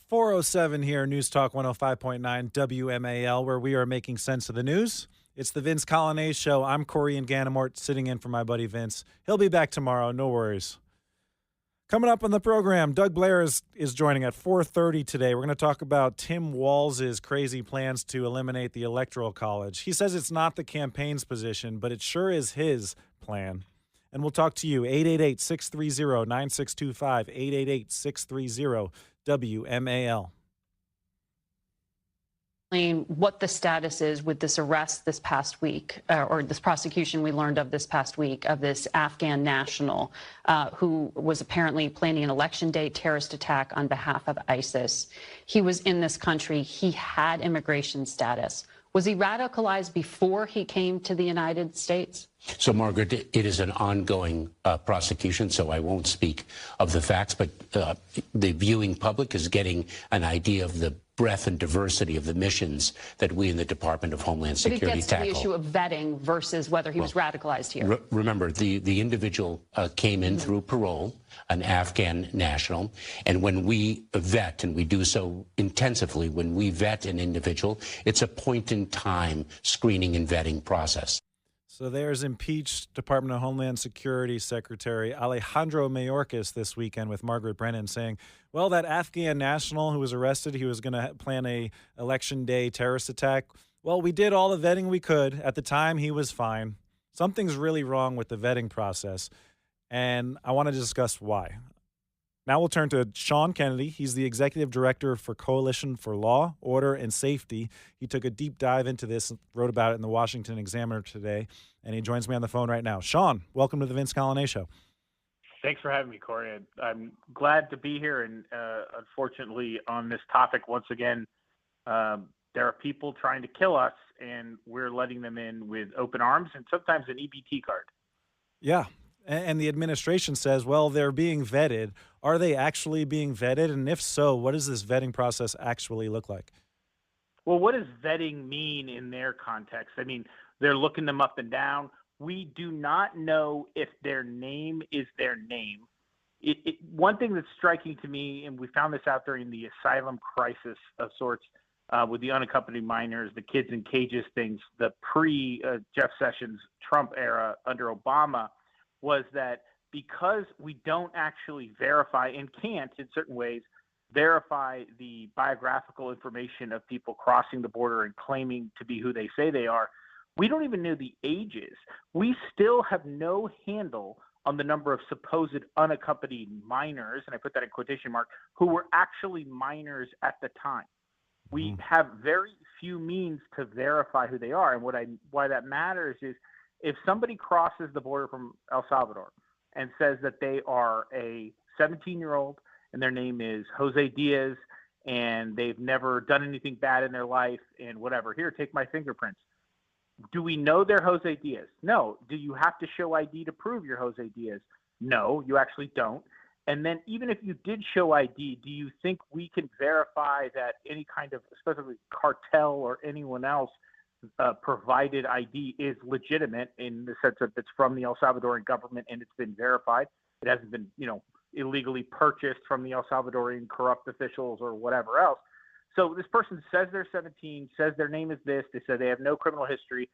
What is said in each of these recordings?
407 here, News Talk 105.9 WMAL, where we are making sense of the news. It's the Vince Coglianese Show. I'm Corey Inganamort, sitting in for my buddy Vince. He'll be back tomorrow, no worries. Coming up on the program, Doug Blair is joining at 4:30 today. We're going to talk about Tim Walz's crazy plans to eliminate the Electoral College. He says it's not the campaign's position, but it sure is his plan. And we'll talk to you, 888-630-9625, 888-630-WMAL. What the status is with this arrest this past week, or this prosecution we learned of this past week, of this Afghan national who was apparently planning an election day terrorist attack on behalf of ISIS. He was in this country. He had immigration status. Was he radicalized before he came to the United States? So, Margaret, it is an ongoing prosecution, so I won't speak of the facts, but the viewing public is getting an idea of the breadth and diversity of the missions that we in the Department of Homeland Security tackle. But it gets to the issue of vetting versus whether he was radicalized here. Remember, the individual came in through parole, an Afghan national, and when we vet, and we do so intensively, when we vet an individual, it's a point-in-time screening and vetting process. So there's impeached Department of Homeland Security Secretary Alejandro Mayorkas this weekend with Margaret Brennan saying, well, that Afghan national who was arrested, he was going to plan a election day terrorist attack. Well, we did all the vetting we could. At the time, he was fine. Something's really wrong with the vetting process, and I want to discuss why. Now we'll turn to Sean Kennedy. He's the executive director for Coalition for Law, Order, and Safety. He took a deep dive into this, wrote about it in the Washington Examiner today, and he joins me on the phone right now. Sean, welcome to the Vince Coglianese Show. Thanks for having me, Corey. I'm glad to be here, and unfortunately on this topic, once again, there are people trying to kill us, and we're letting them in with open arms and sometimes an EBT card. Yeah. And the administration says, well, they're being vetted. Are they actually being vetted? And if so, what does this vetting process actually look like? Well, what does vetting mean in their context? I mean, they're looking them up and down. We do not know if their name is their name. One thing that's striking to me, and we found this out during the asylum crisis of sorts with the unaccompanied minors, the kids in cages things, the pre-Jeff Sessions Trump era under Obama, was that because we don't actually verify and can't in certain ways verify the biographical information of people crossing the border and claiming to be who they say they are, we don't even know the ages. We still have no handle on the number of supposed unaccompanied minors, and I put that in quotation marks, who were actually minors at the time. We have very few means to verify who they are, and why that matters is if somebody crosses the border from El Salvador and says that they are a 17-year-old and their name is Jose Diaz and they've never done anything bad in their life and whatever, here, take my fingerprints. Do we know they're Jose Diaz? No. Do you have to show ID to prove you're Jose Diaz? No, you actually don't. And then even if you did show ID, do you think we can verify that any kind of, especially cartel or anyone else, provided ID is legitimate in the sense that it's from the El Salvadorian government and it's been verified? It hasn't been, illegally purchased from the El Salvadorian corrupt officials or whatever else. So this person says they're 17, says their name is this, they say they have no criminal history.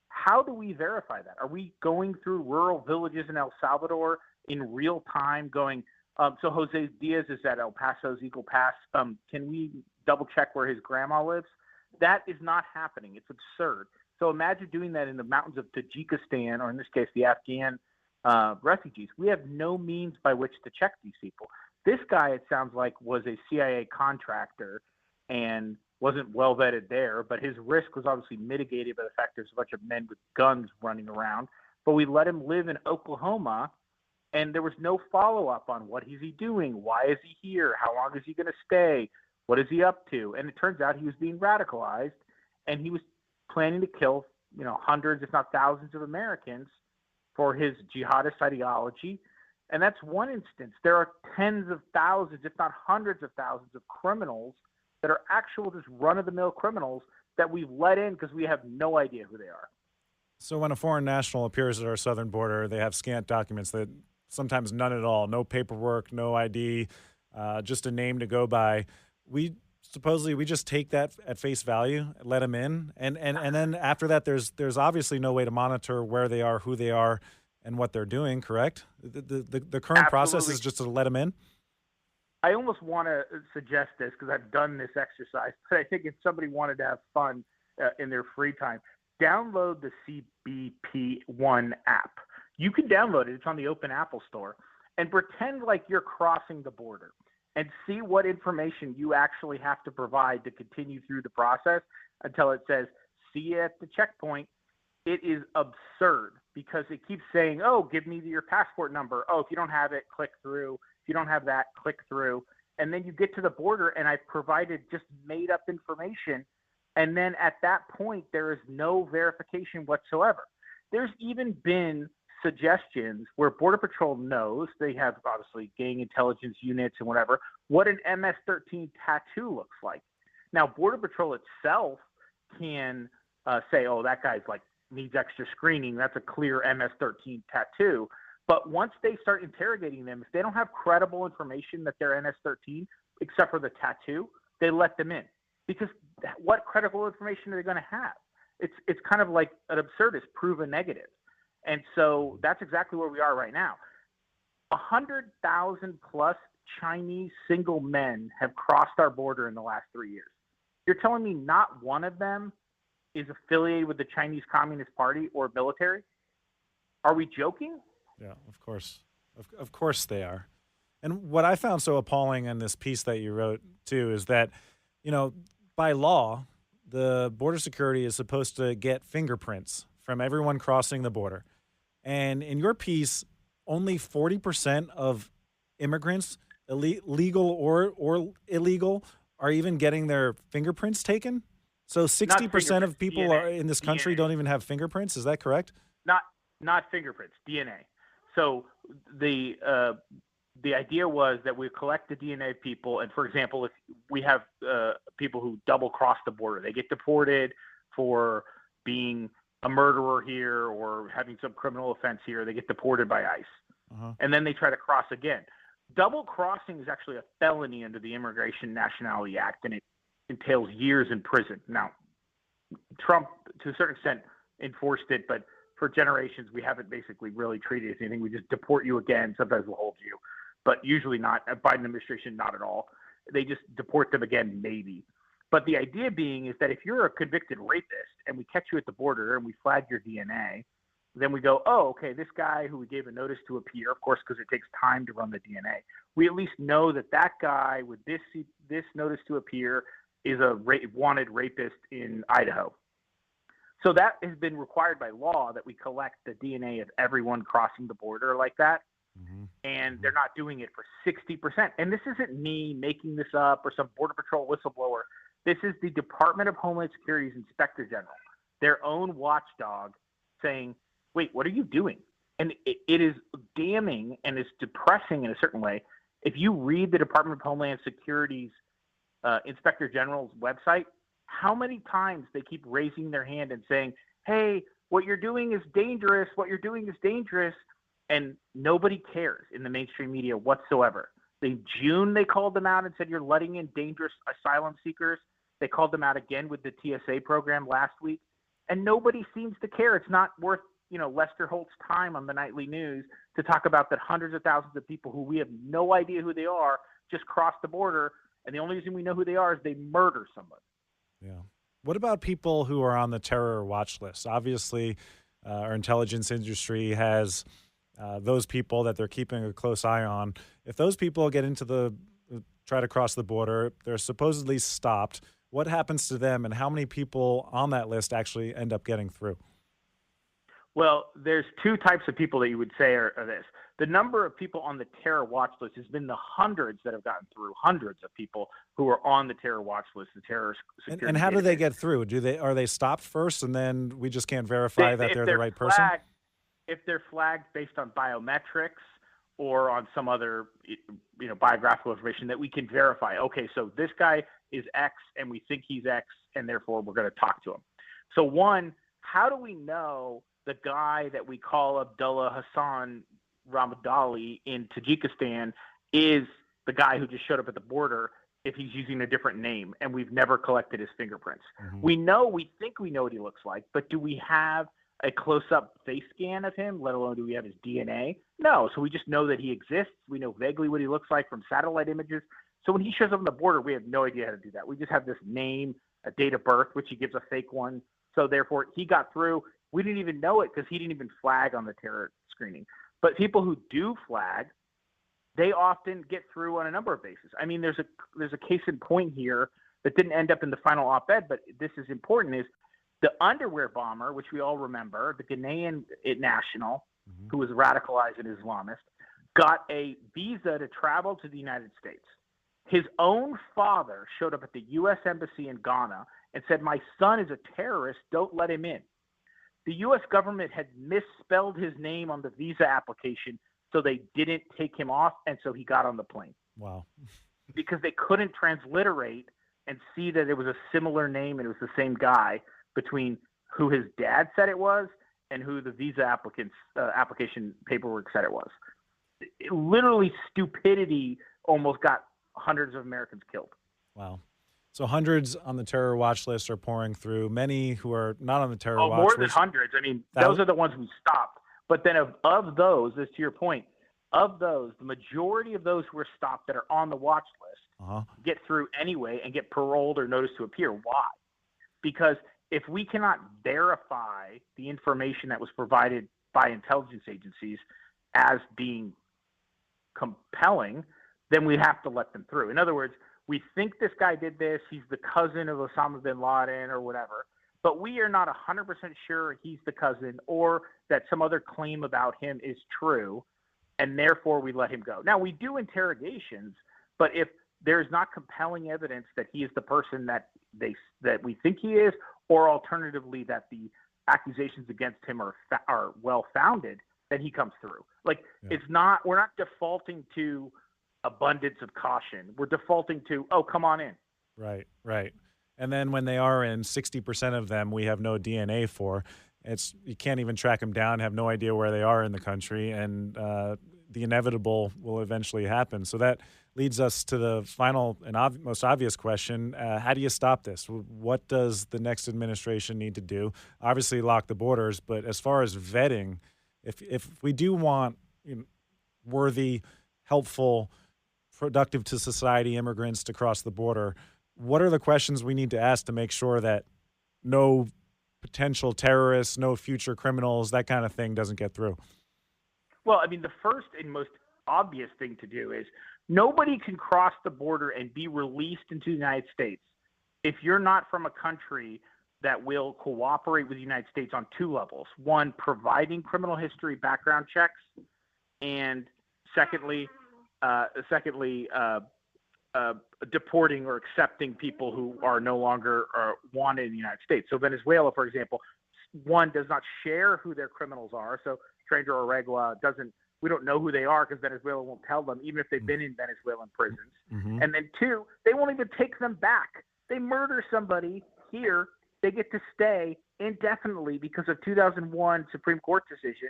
How do we verify that? Are we going through rural villages in El Salvador in real time going, so Jose Diaz is at El Paso's Eagle Pass. Can we double check where his grandma lives? That is not happening. It's absurd. So imagine doing that in the mountains of Tajikistan, or in this case, the Afghan refugees. We have no means by which to check these people. This guy, it sounds like, was a CIA contractor and wasn't well vetted there, but his risk was obviously mitigated by the fact there's a bunch of men with guns running around. But we let him live in Oklahoma, and there was no follow-up on what is he doing, why is he here, how long is he going to stay, what is he up to? And it turns out he was being radicalized, and he was planning to kill, hundreds, if not thousands of Americans for his jihadist ideology. And that's one instance. There are tens of thousands, if not hundreds of thousands of criminals that are actual just run-of-the-mill criminals that we've let in because we have no idea who they are. So when a foreign national appears at our southern border, they have scant documents, that sometimes none at all, no paperwork, no ID, just a name to go by. we just take that at face value, let them in, and then after that, there's obviously no way to monitor where they are, who they are, and what they're doing. Correct? The current process is just to let them in. I almost want to suggest this because I've done this exercise, but I think if somebody wanted to have fun in their free time, download the CBP1 app. You can download it. It's on the Open Apple Store, and pretend like you're crossing the border and see what information you actually have to provide to continue through the process until it says, see you at the checkpoint. It is absurd because it keeps saying, oh, give me your passport number. Oh, if you don't have it, click through. If you don't have that, click through. And then you get to the border, and I've provided just made up information. And then at that point, there is no verification whatsoever. There's even been suggestions where Border Patrol knows, they have obviously gang intelligence units and whatever, what an MS-13 tattoo looks like. Now, Border Patrol itself can say, oh, that guy's like needs extra screening. That's a clear MS-13 tattoo. But once they start interrogating them, if they don't have credible information that they're MS-13, except for the tattoo, they let them in. Because what credible information are they going to have? It's kind of like an absurdist, prove a negative. And so that's exactly where we are right now. 100,000 plus Chinese single men have crossed our border in the last 3 years. You're telling me not one of them is affiliated with the Chinese Communist Party or military? Are we joking? Yeah, of course. Of course they are. And what I found so appalling in this piece that you wrote, too, is that, by law, the border security is supposed to get fingerprints from everyone crossing the border. And in your piece, only 40% of immigrants, legal or illegal, are even getting their fingerprints taken. So 60% of people DNA, in this country don't even have fingerprints. Is that correct? Not fingerprints, DNA. So the idea was that we collect the DNA of people, and for example, if we have people who double cross the border, they get deported for being a murderer here or having some criminal offense here, they get deported by ICE, and then they try to cross again. Double crossing is actually a felony under the Immigration Nationality Act, and it entails years in prison. Now, Trump, to a certain extent, enforced it, but for generations, we haven't basically really treated it as anything. We just deport you again. Sometimes we'll hold you, but usually not. Biden administration, not at all. They just deport them again, maybe. But the idea being is that if you're a convicted rapist and we catch you at the border and we flag your DNA, then we go, oh, okay, this guy who we gave a notice to appear, of course, because it takes time to run the DNA. We at least know that that guy with this notice to appear is a wanted rapist in Idaho. So that has been required by law that we collect the DNA of everyone crossing the border like that. And they're not doing it for 60%. And this isn't me making this up or some Border Patrol whistleblower. This is the Department of Homeland Security's Inspector General, their own watchdog, saying, wait, what are you doing? And it is damning and it's depressing in a certain way. If you read the Department of Homeland Security's Inspector General's website, how many times they keep raising their hand and saying, hey, what you're doing is dangerous. What you're doing is dangerous. And nobody cares in the mainstream media whatsoever. In June, they called them out and said, you're letting in dangerous asylum seekers. They called them out again with the TSA program last week. And nobody seems to care. It's not worth, Lester Holt's time on the nightly news to talk about that hundreds of thousands of people who we have no idea who they are just crossed the border. And the only reason we know who they are is they murder somebody. Yeah. What about people who are on the terror watch list? Obviously, our intelligence industry has those people that they're keeping a close eye on. If those people get try to cross the border, they're supposedly stopped. What happens to them, and how many people on that list actually end up getting through? Well, there's two types of people that you would say are this. The number of people on the terror watch list has been the hundreds that have gotten through, hundreds of people who are on the terror watch list, the terror security And how do database. they get through? Are they stopped first, and then we just can't verify that they're the right person? If they're flagged based on biometrics or on some other, biographical information that we can verify. Okay, so this guy is X, and we think he's X, and therefore we're going to talk to him. So one, how do we know the guy that we call Abdullah Hassan Ramadali in Tajikistan is the guy who just showed up at the border if he's using a different name, and we've never collected his fingerprints. Mm-hmm. We think we know what he looks like, but do we have a close-up face scan of him, let alone do we have his DNA? No, so we just know that he exists. We know vaguely what he looks like from satellite images. So when he shows up on the border, we have no idea how to do that. We just have this name, a date of birth, which he gives a fake one. So therefore, he got through. We didn't even know it because he didn't even flag on the terror screening. But people who do flag, they often get through on a number of bases. I mean, there's a case in point here that didn't end up in the final op-ed, but this is important, is the underwear bomber, which we all remember, the Ghanaian national, Mm-hmm. who was radicalized and Islamist, got a visa to travel to the United States. His own father showed up at the U.S. Embassy in Ghana and said, "My son is a terrorist, don't let him in." The U.S. government had misspelled his name on the visa application, so they didn't take him off, and so he got on the plane. Wow. Because they couldn't transliterate and see that it was a similar name and it was the same guy between who his dad said it was and who the visa application paperwork said it was. Literally, stupidity almost got hundreds of Americans killed. Wow. So hundreds on the terror watch list are pouring through. Many who are not on the terror watch more list. than hundreds. I mean, those are the ones we stopped. But then of those, this to your point, of those, the majority of those who are stopped that are on the watch list get through anyway and get paroled or notice to appear. Why? Because if we cannot verify the information that was provided by intelligence agencies as being compelling, then we have to let them through. In other words, we think this guy did this, he's the cousin of Osama bin Laden or whatever, but we are not 100% sure he's the cousin or that some other claim about him is true, and therefore we let him go. Now, we do interrogations, but if there's not compelling evidence that he is the person that we think he is, or alternatively that the accusations against him are well-founded, then he comes through. We're not defaulting to abundance of caution. We're defaulting to, oh, come on in. Right. And then when they are in, 60% of them we have no DNA for. You can't even track them down, have no idea where they are in the country, and the inevitable will eventually happen. So that leads us to the final and most obvious question. How do you stop this? What does the next administration need to do? Obviously lock the borders, but as far as vetting, if we do want worthy, helpful, productive to society immigrants to cross the border, what are the questions we need to ask to make sure that no potential terrorists, no future criminals, that kind of thing doesn't get through? Well, I mean, the first and most obvious thing to do is nobody can cross the border and be released into the United States if you're not from a country that will cooperate with the United States on two levels. One, providing criminal history background checks, and secondly, deporting or accepting people who are no longer wanted in the United States. So Venezuela, for example, one, does not share who their criminals are. So Stranger Oregua we don't know who they are because Venezuela won't tell them, even if they've been in Venezuelan prisons. Mm-hmm. And then two, they won't even take them back. They murder somebody here, they get to stay indefinitely because of 2001 Supreme Court decision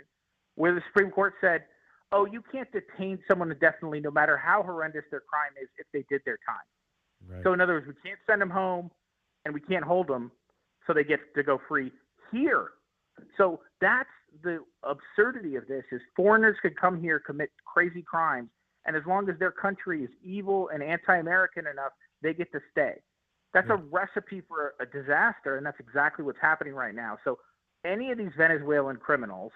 where the Supreme Court said, oh, you can't detain someone indefinitely no matter how horrendous their crime is if they did their time. Right. So in other words, we can't send them home and we can't hold them so they get to go free here. So that's the absurdity of this, is foreigners could come here, commit crazy crimes, and as long as their country is evil and anti-American enough, they get to stay. That's a recipe for a disaster, and that's exactly what's happening right now. So any of these Venezuelan criminals,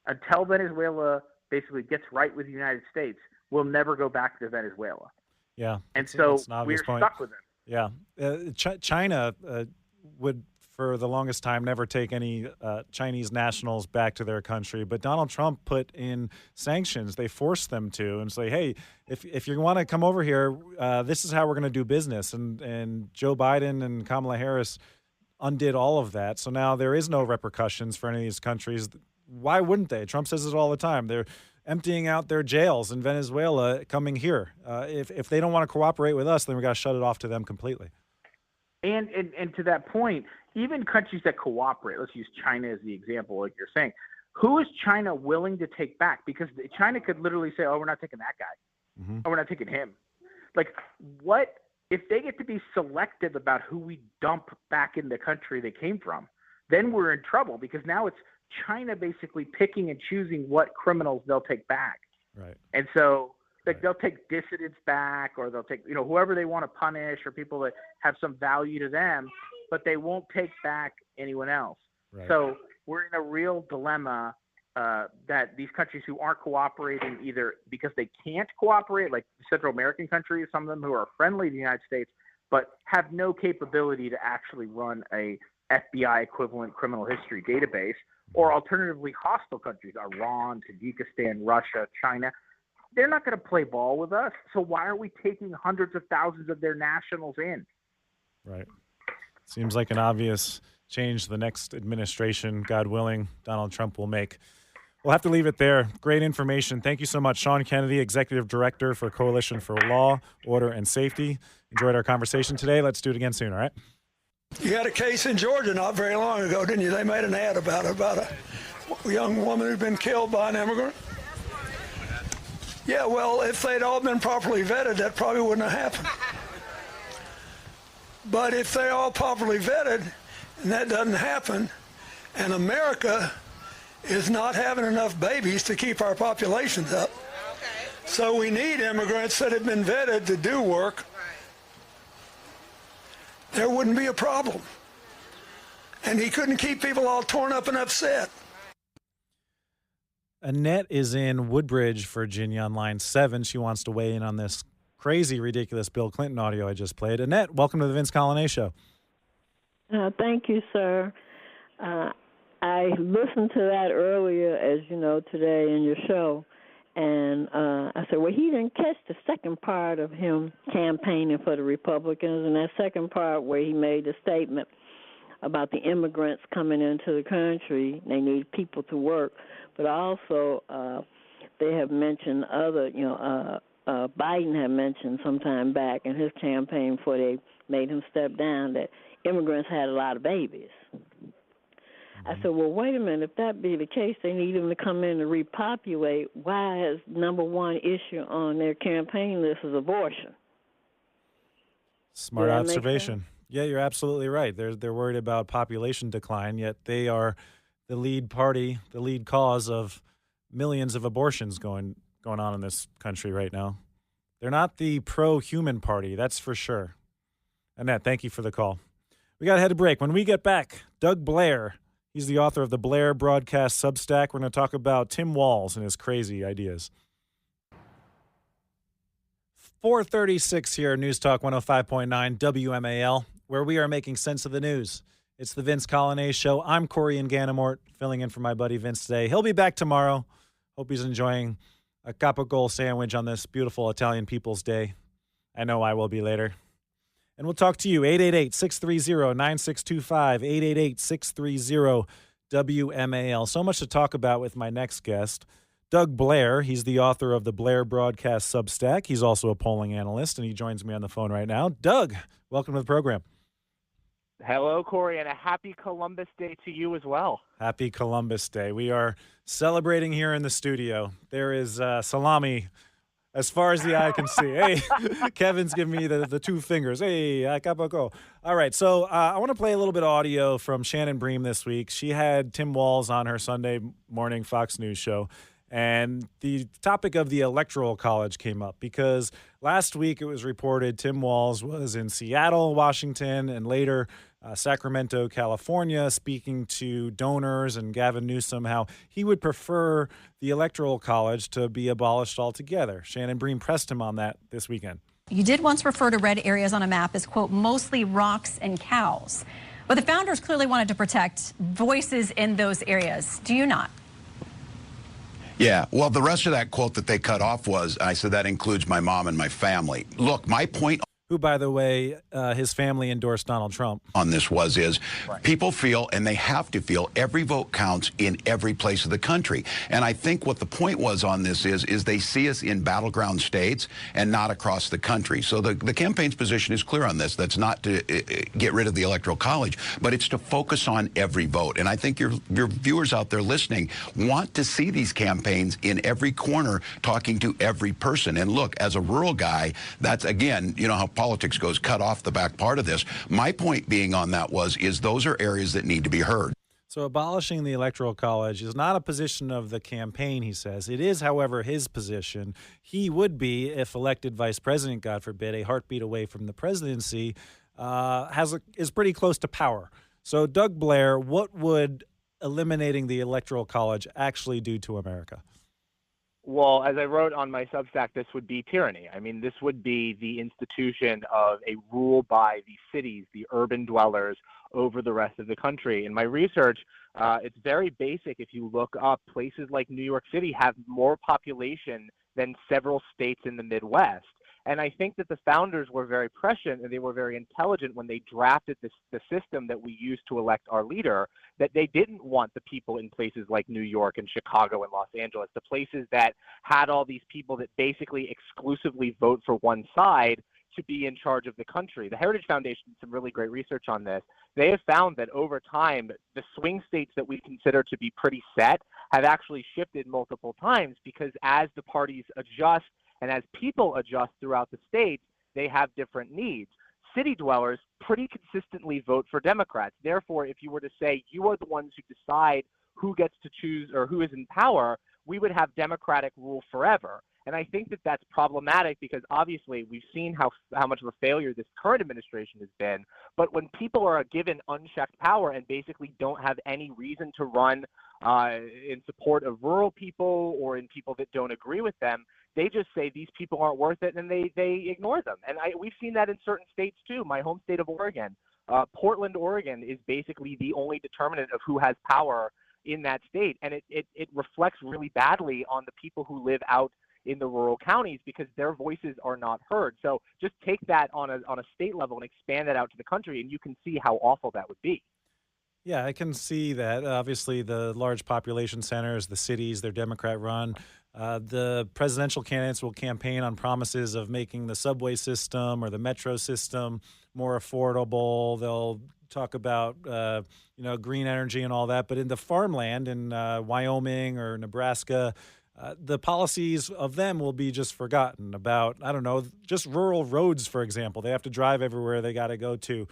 until Venezuela basically gets right with the United States, will never go back to Venezuela. Yeah. And so we're stuck with them. Yeah. China would, for the longest time, never take any Chinese nationals back to their country. But Donald Trump put in sanctions. They forced them to and say, hey, if you want to come over here, this is how we're going to do business. And Joe Biden and Kamala Harris undid all of that. So now there is no repercussions for any of these countries. Why wouldn't they? Trump says it all the time. They're emptying out their jails in Venezuela coming here. If they don't want to cooperate with us, then we got to shut it off to them completely. And to that point, even countries that cooperate, let's use China as the example, like you're saying, who is China willing to take back? Because China could literally say, oh, we're not taking that guy. Mm-hmm. Oh, we're not taking him. Like, what if they get to be selective about who we dump back in the country they came from, then we're in trouble, because now it's China basically picking and choosing what criminals they'll take back. Right. And so they'll take dissidents back, or they'll take, whoever they want to punish, or people that have some value to them, but they won't take back anyone else. Right. So we're in a real dilemma that these countries who aren't cooperating, either because they can't cooperate, like Central American countries, some of them who are friendly to the United States, but have no capability to actually run a FBI equivalent criminal history database, or alternatively hostile countries, Iran, Tajikistan, Russia, China. They're not going to play ball with us. So why are we taking hundreds of thousands of their nationals in? Right. Seems like an obvious change the next administration, God willing, Donald Trump will make. We'll have to leave it there. Great information. Thank you so much, Sean Kennedy, Executive Director for Coalition for Law, Order, and Safety. Enjoyed our conversation today. Let's do it again soon, all right? You had a case in Georgia not very long ago, didn't you? They made an ad about a young woman who'd been killed by an immigrant. Yeah, well, if they'd all been properly vetted, that probably wouldn't have happened. But if they're all properly vetted, and that doesn't happen, and America is not having enough babies to keep our populations up. Okay. So we need immigrants that have been vetted to do work. There wouldn't be a problem. And he couldn't keep people all torn up and upset. Annette is in Woodbridge, Virginia on line 7. She wants to weigh in on this crazy, ridiculous Bill Clinton audio I just played. Annette, welcome to the Vince Coglianese Show. Thank you, sir. I listened to that earlier, as you know, today in your show, and I said, well, he didn't catch the second part of him campaigning for the Republicans, and that second part where he made the statement about the immigrants coming into the country. They need people to work, but also they have mentioned other, Biden had mentioned some time back in his campaign before they made him step down that immigrants had a lot of babies. I said, well, wait a minute. If that be the case, they need them to come in and repopulate. Why is number one issue on their campaign list is abortion? Smart observation. Yeah, you're absolutely right. They're worried about population decline, yet they are the lead party, the lead cause of millions of abortions going on in this country right now. They're not the pro-human party, that's for sure. Annette, thank you for the call. We got to head to break. When we get back, Doug Blair, he's the author of the Blair Broadcast Substack. We're going to talk about Tim Walz and his crazy ideas. 4:36 here, News Talk 105.9 WMAL, where we are making sense of the news. It's the Vince Coglianese Show. I'm Corey Inganamort, filling in for my buddy Vince today. He'll be back tomorrow. Hope he's enjoying a capocollo sandwich on this beautiful Italian People's Day. I know I will be later. And we'll talk to you, 888-630-9625, 888-630-WMAL. So much to talk about with my next guest, Doug Blair. He's the author of the Blair Broadcast Substack. He's also a polling analyst, and he joins me on the phone right now. Doug, welcome to the program. Hello, Corey, and a happy Columbus Day to you as well. Happy Columbus Day. We are celebrating here in the studio. There is salami as far as the eye can see. Hey, Kevin's giving me the two fingers. Hey, capocollo. All right, so I want to play a little bit of audio from Shannon Bream this week. She had Tim Walz on her Sunday morning Fox News show, and the topic of the Electoral College came up because last week it was reported Tim Walz was in Seattle, Washington, and later Sacramento, California, speaking to donors and Gavin Newsom, how he would prefer the Electoral College to be abolished altogether. Shannon Bream pressed him on that this weekend. You did once refer to red areas on a map as, quote, mostly rocks and cows. But the founders clearly wanted to protect voices in those areas. Do you not? Yeah, well, the rest of that quote that they cut off was, I said, that includes my mom and my family. Look, my point, who, by the way, his family endorsed Donald Trump, on this is people feel, and they have to feel, every vote counts in every place of the country. And I think what the point was on this is they see us in battleground states and not across the country. So the campaign's position is clear on this. That's not to get rid of the Electoral College, but it's to focus on every vote. And I think your viewers out there listening want to see these campaigns in every corner talking to every person. And look, as a rural guy, that's, again, you know how politics goes, cut off the back part of this. My point being on that is those are areas that need to be heard. So abolishing the Electoral College is not a position of the campaign, he says. It is, however, his position. He would be, if elected vice president, God forbid, a heartbeat away from the presidency, is pretty close to power. So, Doug Blair, what would eliminating the Electoral College actually do to America? Well, as I wrote on my Substack, this would be tyranny. I mean, this would be the institution of a rule by the cities, the urban dwellers, over the rest of the country. In my research, it's very basic. If you look up, places like New York City have more population than several states in the Midwest. And I think that the founders were very prescient and they were very intelligent when they drafted the system that we use to elect our leader, that they didn't want the people in places like New York and Chicago and Los Angeles, the places that had all these people that basically exclusively vote for one side, to be in charge of the country. The Heritage Foundation did some really great research on this. They have found that over time, the swing states that we consider to be pretty set have actually shifted multiple times, because as the parties adjust and as people adjust throughout the states, they have different needs. City dwellers pretty consistently vote for Democrats. Therefore, if you were to say you are the ones who decide who gets to choose or who is in power, we would have Democratic rule forever. And I think that that's problematic because obviously we've seen how much of a failure this current administration has been. But when people are given unchecked power and basically don't have any reason to run in support of rural people or in people that don't agree with them, they just say these people aren't worth it and they ignore them. And we've seen that in certain states too. My home state of Oregon, Portland, Oregon is basically the only determinant of who has power in that state. And it reflects really badly on the people who live out in the rural counties because their voices are not heard. So just take that on a state level and expand that out to the country, and you can see how awful that would be. Yeah, I can see that. Obviously, the large population centers, the cities, they're Democrat-run. The presidential candidates will campaign on promises of making the subway system or the metro system more affordable. They'll talk about green energy and all that. But in the farmland in Wyoming or Nebraska, the policies of them will be just forgotten about, I don't know, just rural roads, for example. They have to drive everywhere they got to go to.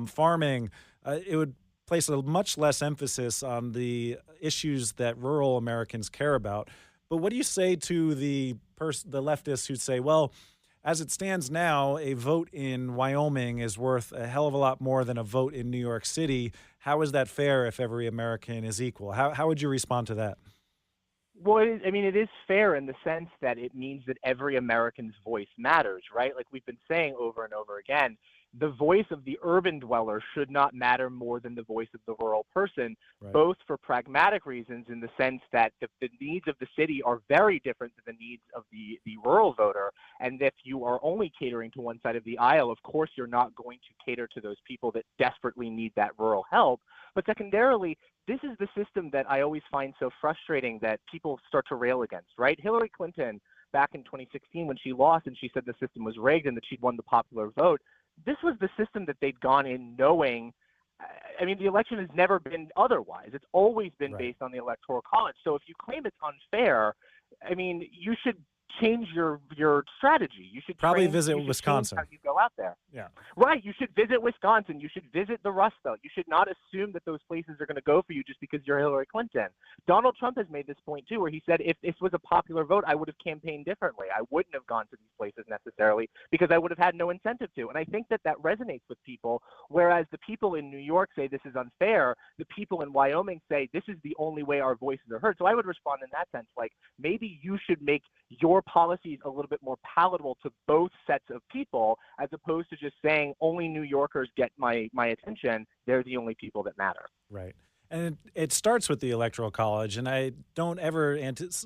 Farming, it would place a much less emphasis on the issues that rural Americans care about. But what do you say to the leftists who say, well, as it stands now, a vote in Wyoming is worth a hell of a lot more than a vote in New York City. How is that fair if every American is equal? How would you respond to that? Well, it is fair in the sense that it means that every American's voice matters, right? Like we've been saying over and over again, the voice of the urban dweller should not matter more than the voice of the rural person, right, both for pragmatic reasons in the sense that the needs of the city are very different than the needs of the rural voter. And if you are only catering to one side of the aisle, of course, you're not going to cater to those people that desperately need that rural help. But secondarily, this is the system that I always find so frustrating that people start to rail against, right? Hillary Clinton, back in 2016, when she lost and she said the system was rigged and that she'd won the popular vote, this was the system that they'd gone in knowing. I mean, the election has never been otherwise. It's always been based on the Electoral College. So if you claim it's unfair, I mean, you should change your strategy. You should probably visit Wisconsin. How you go out there. Yeah. Right. You should visit Wisconsin. You should visit the Rust Belt. You should not assume that those places are going to go for you just because you're Hillary Clinton. Donald Trump has made this point too, where he said, if this was a popular vote, I would have campaigned differently. I wouldn't have gone to these places necessarily because I would have had no incentive to. And I think that resonates with people, whereas the people in New York say this is unfair. The people in Wyoming say this is the only way our voices are heard. So I would respond in that sense, like maybe you should make your policies a little bit more palatable to both sets of people, as opposed to just saying only New Yorkers get my attention. They're the only people that matter. Right. And it starts with the Electoral College, and I don't ever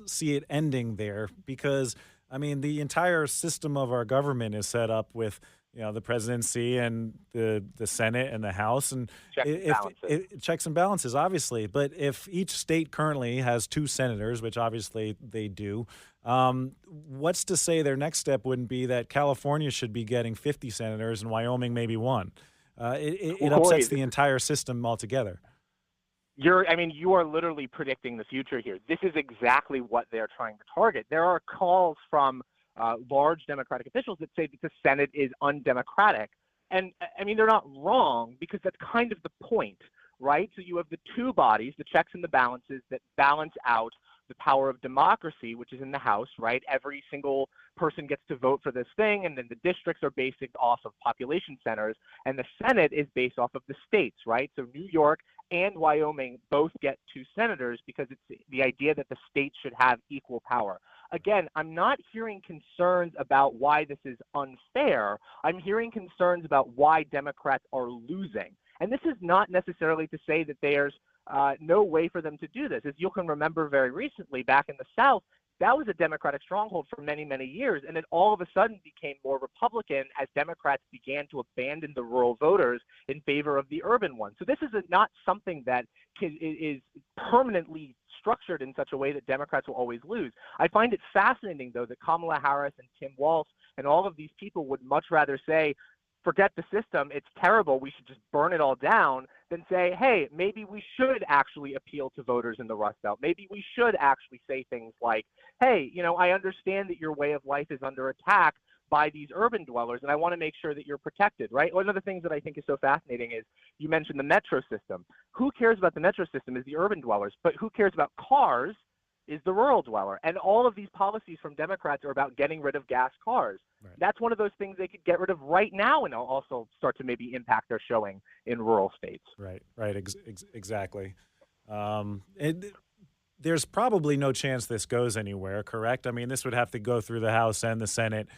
see it ending there because, I mean, the entire system of our government is set up with, the presidency and the Senate and the House, and checks and balances, obviously. But if each state currently has 2 senators, which obviously they do, what's to say their next step wouldn't be that California should be getting 50 senators and Wyoming maybe 1? It upsets the entire system altogether. You are literally predicting the future here. This is exactly what they're trying to target. There are calls from large Democratic officials that say that the Senate is undemocratic. And I mean, they're not wrong, because that's kind of the point, right? So you have the two bodies, the checks and the balances, that balance out the power of democracy, which is in the House, right? Every single person gets to vote for this thing, and then the districts are based off of population centers, and the Senate is based off of the states, right? So New York and Wyoming both get 2 senators, because it's the idea that the states should have equal power. Again, I'm not hearing concerns about why this is unfair. I'm hearing concerns about why Democrats are losing. And this is not necessarily to say that there's no way for them to do this. As you can remember very recently, back in the South, that was a Democratic stronghold for many, many years, and it all of a sudden became more Republican as Democrats began to abandon the rural voters in favor of the urban ones. So this is not something that is permanently structured in such a way that Democrats will always lose. I find it fascinating, though, that Kamala Harris and Tim Walz and all of these people would much rather say, forget the system, it's terrible, we should just burn it all down, than say, hey, maybe we should actually appeal to voters in the Rust Belt. Maybe we should actually say things like, hey, I understand that your way of life is under attack by these urban dwellers, and I want to make sure that you're protected, right? One of the things that I think is so fascinating is you mentioned the metro system. Who cares about the metro system is the urban dwellers, but who cares about cars is the rural dweller. And all of these policies from Democrats are about getting rid of gas cars. Right. That's one of those things they could get rid of right now, and also start to maybe impact their showing in rural states. Right, exactly. There's probably no chance this goes anywhere, correct? I mean, this would have to go through the House and the Senate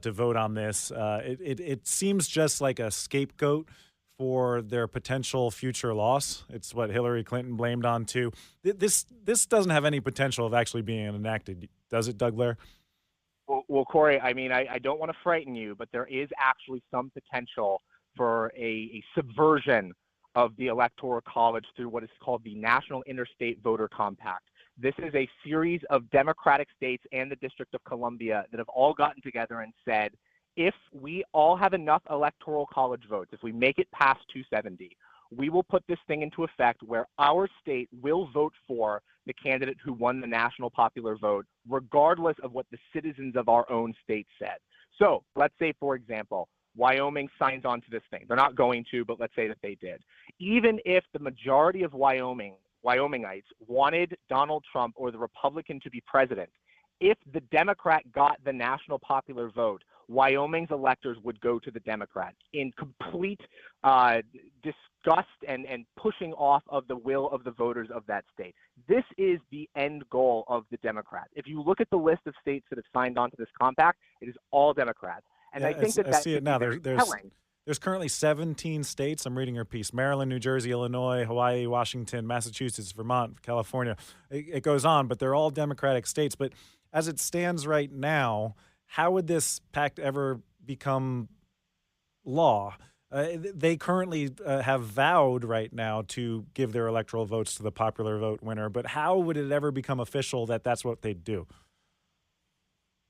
to vote on this. It seems just like a scapegoat for their potential future loss. It's what Hillary Clinton blamed on too. This doesn't have any potential of actually being enacted, does it, Doug Blair? Well, Corey, I mean, I don't want to frighten you, but there is actually some potential for a subversion of the Electoral College through what is called the National Interstate Voter Compact. This is a series of Democratic states and the District of Columbia that have all gotten together and said, if we all have enough Electoral College votes, if we make it past 270, we will put this thing into effect where our state will vote for the candidate who won the national popular vote, regardless of what the citizens of our own state said. So let's say, for example, Wyoming signs on to this thing. They're not going to, but let's say that they did. Even if the majority of Wyomingites wanted Donald Trump or the Republican to be president, if the Democrat got the national popular vote, Wyoming's electors would go to the Democrat in complete disgust and pushing off of the will of the voters of that state. This is the end goal of the Democrats. If you look at the list of states that have signed on to this compact, it is all Democrats. And I think I see it now. There's currently 17 states. I'm reading your piece: Maryland, New Jersey, Illinois, Hawaii, Washington, Massachusetts, Vermont, California. It goes on, but they're all Democratic states. But as it stands right now, how would this pact ever become law? They currently have vowed right now to give their electoral votes to the popular vote winner, but how would it ever become official that that's what they'd do?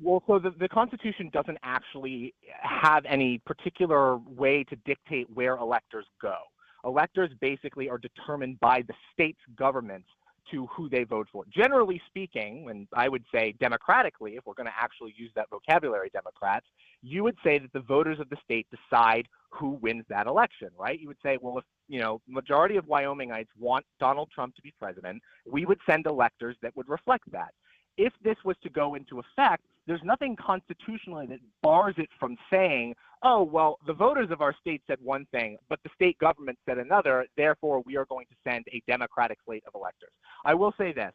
Well, so the Constitution doesn't actually have any particular way to dictate where electors go. Electors basically are determined by the state's governments to who they vote for. Generally speaking, and I would say democratically, if we're going to actually use that vocabulary, Democrats, you would say that the voters of the state decide who wins that election, right? You would say, well, if majority of Wyomingites want Donald Trump to be president, we would send electors that would reflect that. If this was to go into effect, there's nothing constitutionally that bars it from saying, oh, well, the voters of our state said one thing, but the state government said another, therefore we are going to send a Democratic slate of electors. I will say this.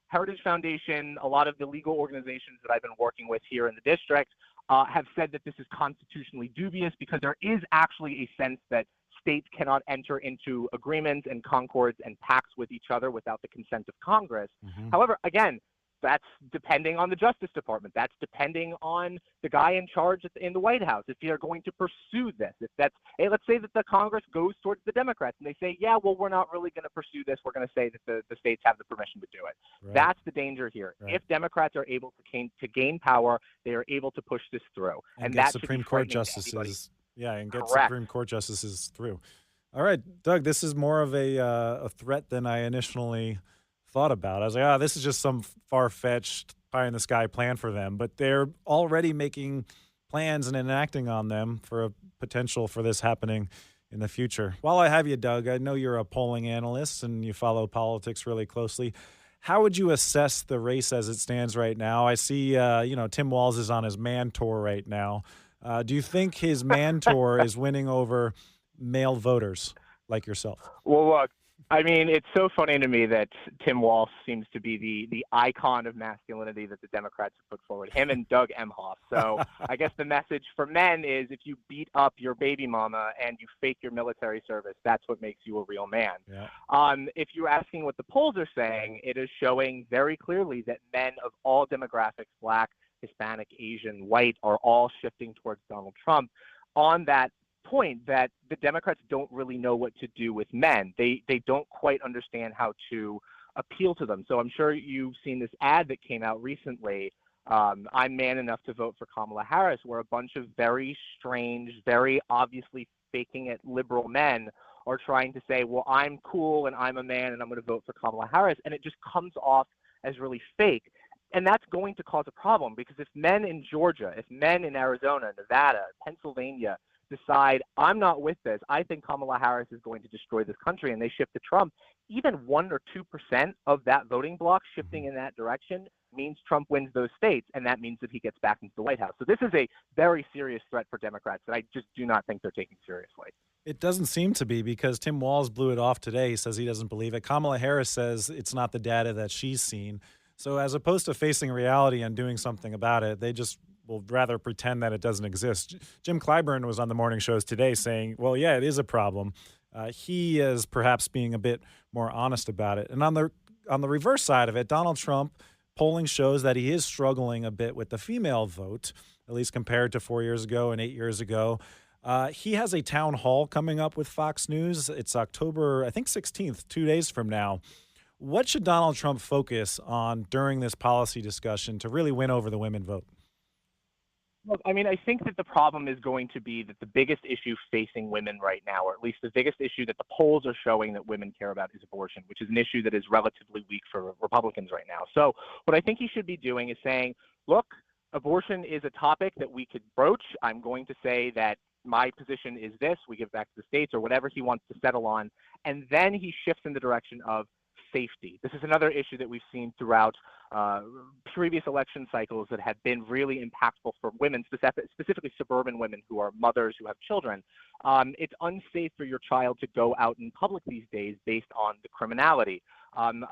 Heritage Foundation, a lot of the legal organizations that I've been working with here in the district have said that this is constitutionally dubious because there is actually a sense that states cannot enter into agreements and concords and pacts with each other without the consent of Congress. Mm-hmm. However, again, that's depending on the Justice Department. That's depending on the guy in charge in the White House. If they're going to pursue this, let's say that the Congress goes towards the Democrats and they say, yeah, well, we're not really going to pursue this. We're going to say that the states have the permission to do it. Right. That's the danger here. Right. If Democrats are able to gain power, they are able to push this through. And that Supreme Court justices. Yeah, and get Correct. Supreme Court justices through. All right, Doug, this is more of a threat than I initially thought about. I was like, this is just some far-fetched pie-in-the-sky plan for them, but they're already making plans and enacting on them for a potential for this happening in the future. While I have you, Doug, I know you're a polling analyst and you follow politics really closely. How would you assess the race as it stands right now? I see, Tim Walz is on his man tour right now. Do you think his man tour is winning over male voters like yourself? Well, look, I mean, it's so funny to me that Tim Walz seems to be the icon of masculinity that the Democrats have put forward, him and Doug Emhoff. So I guess the message for men is if you beat up your baby mama and you fake your military service, that's what makes you a real man. Yeah. If you're asking what the polls are saying, it is showing very clearly that men of all demographics, Black, Hispanic, Asian, white, are all shifting towards Donald Trump on that point that the Democrats don't really know what to do with men. They don't quite understand how to appeal to them. So I'm sure you've seen this ad that came out recently, I'm man enough to vote for Kamala Harris, where a bunch of very strange, very obviously faking it liberal men are trying to say, well, I'm cool and I'm a man and I'm going to vote for Kamala Harris. And it just comes off as really fake. And that's going to cause a problem because if men in Georgia, if men in Arizona, Nevada, Pennsylvania decide, I'm not with this, I think Kamala Harris is going to destroy this country, and they shift to Trump, even 1 or 2% of that voting bloc shifting in that direction means Trump wins those states, and that means that he gets back into the White House. So this is a very serious threat for Democrats that I just do not think they're taking seriously. It doesn't seem to be because Tim Walz blew it off today. He says he doesn't believe it. Kamala Harris says it's not the data that she's seen. So as opposed to facing reality and doing something about it, they just will rather pretend that it doesn't exist. Jim Clyburn was on the morning shows today saying, well, yeah, it is a problem. He is perhaps being a bit more honest about it. And on the reverse side of it, Donald Trump, polling shows that he is struggling a bit with the female vote, at least compared to 4 years ago and 8 years ago. He has a town hall coming up with Fox News. It's October, I think, 16th, 2 days from now. What should Donald Trump focus on during this policy discussion to really win over the women vote? Look, I mean, I think that the problem is going to be that the biggest issue facing women right now, or at least the biggest issue that the polls are showing that women care about, is abortion, which is an issue that is relatively weak for Republicans right now. So what I think he should be doing is saying, look, abortion is a topic that we could broach. I'm going to say that my position is this, we give back to the states, or whatever he wants to settle on. And then he shifts in the direction of safety. This is another issue that we've seen throughout previous election cycles that have been really impactful for women, specifically suburban women who are mothers who have children. It's unsafe for your child to go out in public these days based on the criminality. I'm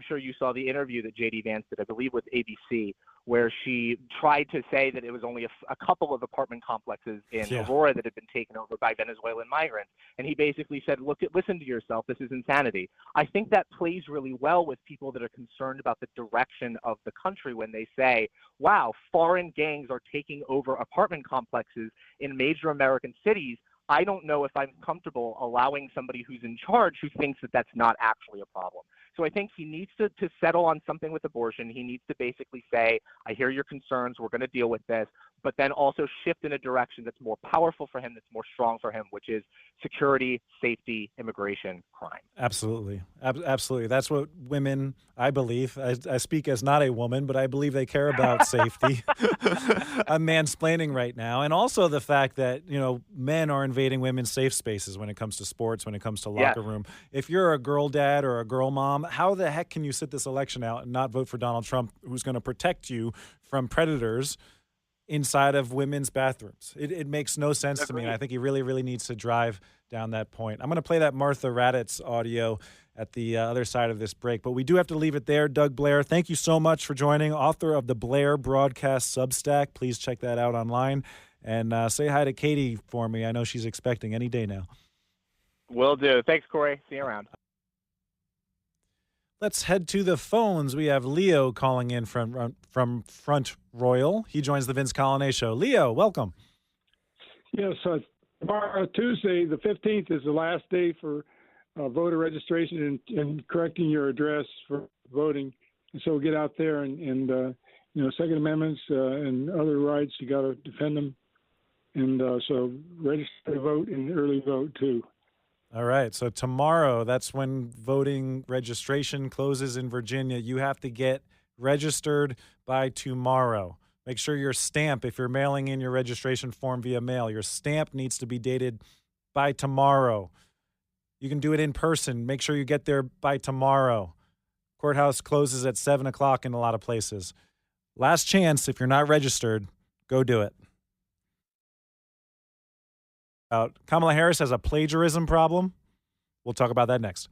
sure you saw the interview that J.D. Vance did, I believe, with ABC, where she tried to say that it was only a couple of apartment complexes in Aurora that had been taken over by Venezuelan migrants. And he basically said, listen to yourself. This is insanity. I think that plays really well with people that are concerned about the direction of the country when they say, wow, foreign gangs are taking over apartment complexes in major American cities. I don't know if I'm comfortable allowing somebody who's in charge who thinks that that's not actually a problem. So I think he needs to settle on something with abortion. He needs to basically say, I hear your concerns, we're going to deal with this, but then also shift in a direction that's more powerful for him, that's more strong for him, which is security, safety, immigration, crime. Absolutely. Absolutely. That's what women, I believe, I speak as not a woman, but I believe they care about safety. I'm mansplaining right now. And also the fact that, men are invading women's safe spaces when it comes to sports, when it comes to locker room. If you're a girl dad or a girl mom, how the heck can you sit this election out and not vote for Donald Trump, who's going to protect you from predators inside of women's bathrooms? It makes no sense to me, and I think he really, really needs to drive down that point. I'm going to play that Martha Raddatz audio at the other side of this break, but we do have to leave it there. Doug Blair, thank you so much for joining, author of the Blair Broadcast Substack. Please check that out online, and say hi to Katie for me. I know she's expecting any day now. Will do. Thanks, Corey. See you around. Let's head to the phones. We have Leo calling in from Front Royal. He joins the Vince Coglianese Show. Leo, welcome. Yes, tomorrow, Tuesday, the 15th, is the last day for voter registration and correcting your address for voting. And so get out there and Second Amendments and other rights, you got to defend them. And so register to vote and early vote, too. All right. So tomorrow, that's when voting registration closes in Virginia. You have to get registered by tomorrow. Make sure your stamp, if you're mailing in your registration form via mail, your stamp needs to be dated by tomorrow. You can do it in person. Make sure you get there by tomorrow. Courthouse closes at 7 o'clock in a lot of places. Last chance, if you're not registered, go do it. Kamala Harris has a plagiarism problem. We'll talk about that next.